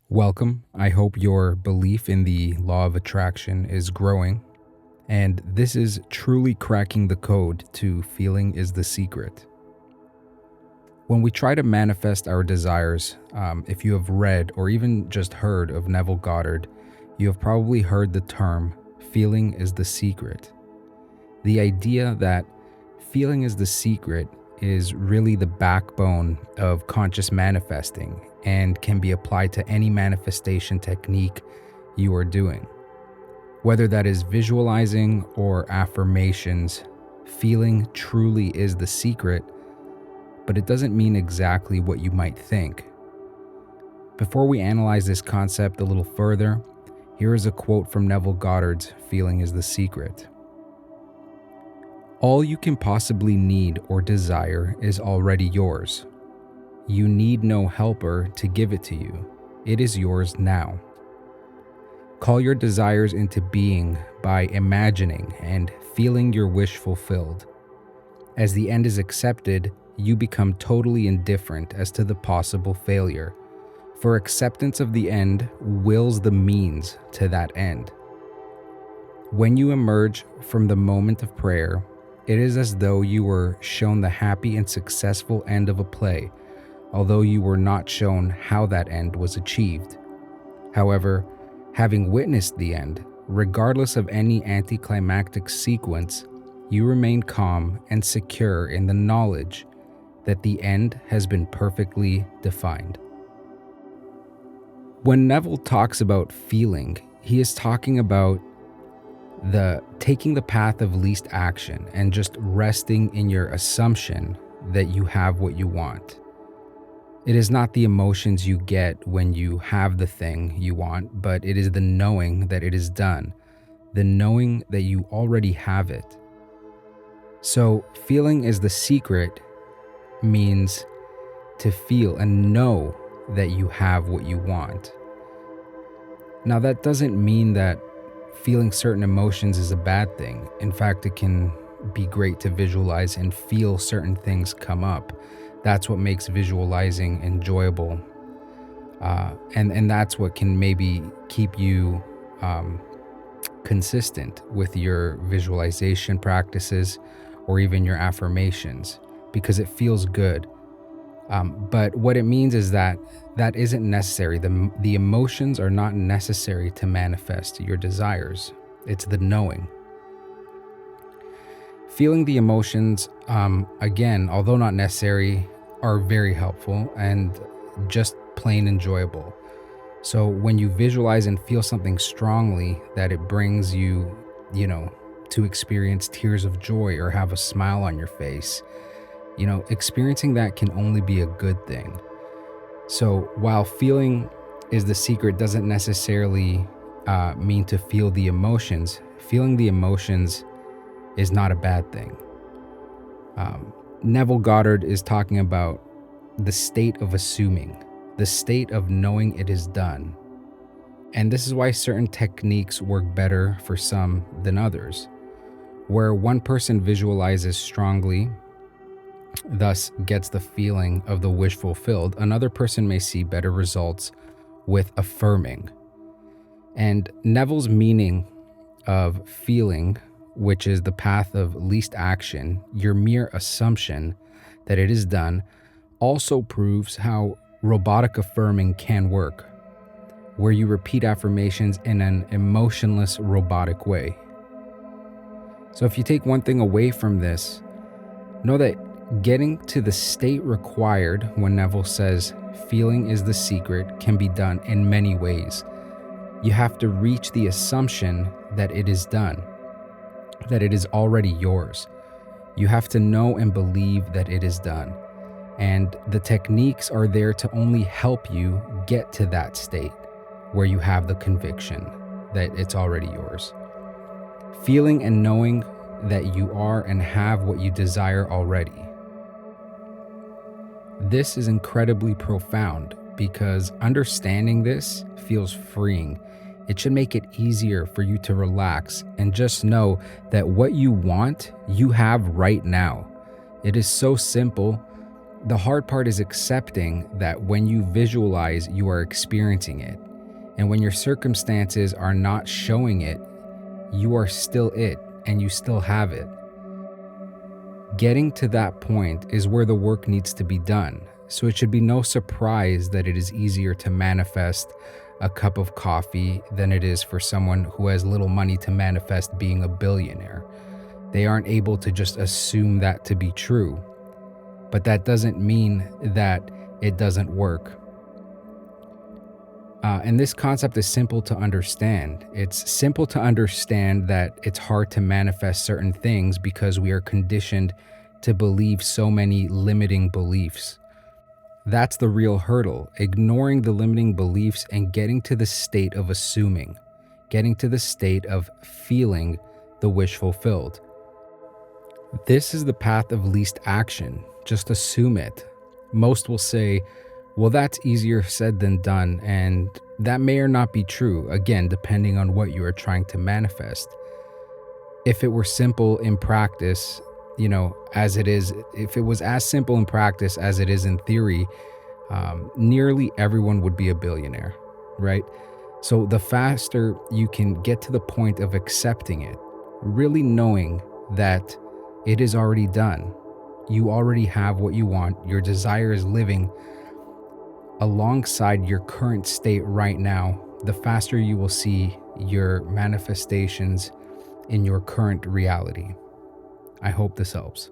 Welcome. I hope your belief in the law of attraction is growing, and this is truly cracking the code to feeling is the secret. When we try to manifest our desires, if you have read or even just heard of Neville Goddard, you have probably heard the term feeling is the secret. The idea that feeling is the secret is really the backbone of conscious manifesting and can be applied to any manifestation technique you are doing. Whether that is visualizing or affirmations, feeling truly is the secret, but it doesn't mean exactly what you might think. Before we analyze this concept a little further, here is a quote from Neville Goddard's Feeling is the Secret. All you can possibly need or desire is already yours. You need no helper to give it to you. It is yours now. Call your desires into being by imagining and feeling your wish fulfilled. As the end is accepted, you become totally indifferent as to the possible failure, for acceptance of the end wills the means to that end. When you emerge from the moment of prayer, it is as though you were shown the happy and successful end of a play, although you were not shown how that end was achieved. However, having witnessed the end, regardless of any anticlimactic sequence, you remain calm and secure in the knowledge that the end has been perfectly defined. When Neville talks about feeling, he is talking about taking the path of least action and just resting in your assumption that you have what you want. It is not the emotions you get when you have the thing you want, but it is the knowing that it is done, the knowing that you already have it. So feeling is the secret means to feel and know that you have what you want. Now, that doesn't mean that feeling certain emotions is a bad thing. In fact, it can be great to visualize and feel certain things come up. That's what makes visualizing enjoyable. And that's what can maybe keep you consistent with your visualization practices or even your affirmations, because it feels good. But what it means is that isn't necessary. The emotions are not necessary to manifest your desires. It's the knowing. Feeling the emotions, again, although not necessary, are very helpful and just plain enjoyable. So when you visualize and feel something strongly, that it brings you, to experience tears of joy or have a smile on your face, experiencing that can only be a good thing. So while feeling is the secret doesn't necessarily mean to feel the emotions, feeling the emotions is not a bad thing. Neville Goddard is talking about the state of assuming, the state of knowing it is done. And this is why certain techniques work better for some than others. Where one person visualizes strongly, thus gets the feeling of the wish fulfilled, another person may see better results with affirming. And Neville's meaning of feeling, which is the path of least action, your mere assumption that it is done, also proves how robotic affirming can work, where you repeat affirmations in an emotionless, robotic way. So if you take one thing away from this, know that getting to the state required when Neville says feeling is the secret can be done in many ways. You have to reach the assumption that it is done, that it is already yours. You have to know and believe that it is done. And the techniques are there to only help you get to that state where you have the conviction that it's already yours. Feeling and knowing that you are and have what you desire already. This is incredibly profound because understanding this feels freeing. It should make it easier for you to relax and just know that what you want, you have right now. It is so simple The hard part is accepting that when you visualize, you are experiencing it. And when your circumstances are not showing it, you are still it and you still have it. Getting to that point is where the work needs to be done. So it should be no surprise that it is easier to manifest a cup of coffee than it is for someone who has little money to manifest being a billionaire. They aren't able to just assume that to be true. But that doesn't mean that it doesn't work. And this concept is simple to understand. It's simple to understand that it's hard to manifest certain things because we are conditioned to believe so many limiting beliefs. That's the real hurdle, ignoring the limiting beliefs and getting to the state of assuming, getting to the state of feeling the wish fulfilled. This is the path of least action. Just assume it. Most will say, well, that's easier said than done, and that may or not be true, again, depending on what you are trying to manifest. If it were simple in practice, as it is, if it was as simple in practice as it is in theory, nearly everyone would be a billionaire, right? So the faster you can get to the point of accepting it, really knowing that it is already done, you already have what you want, your desire is living alongside your current state right now, the faster you will see your manifestations in your current reality. I hope this helps.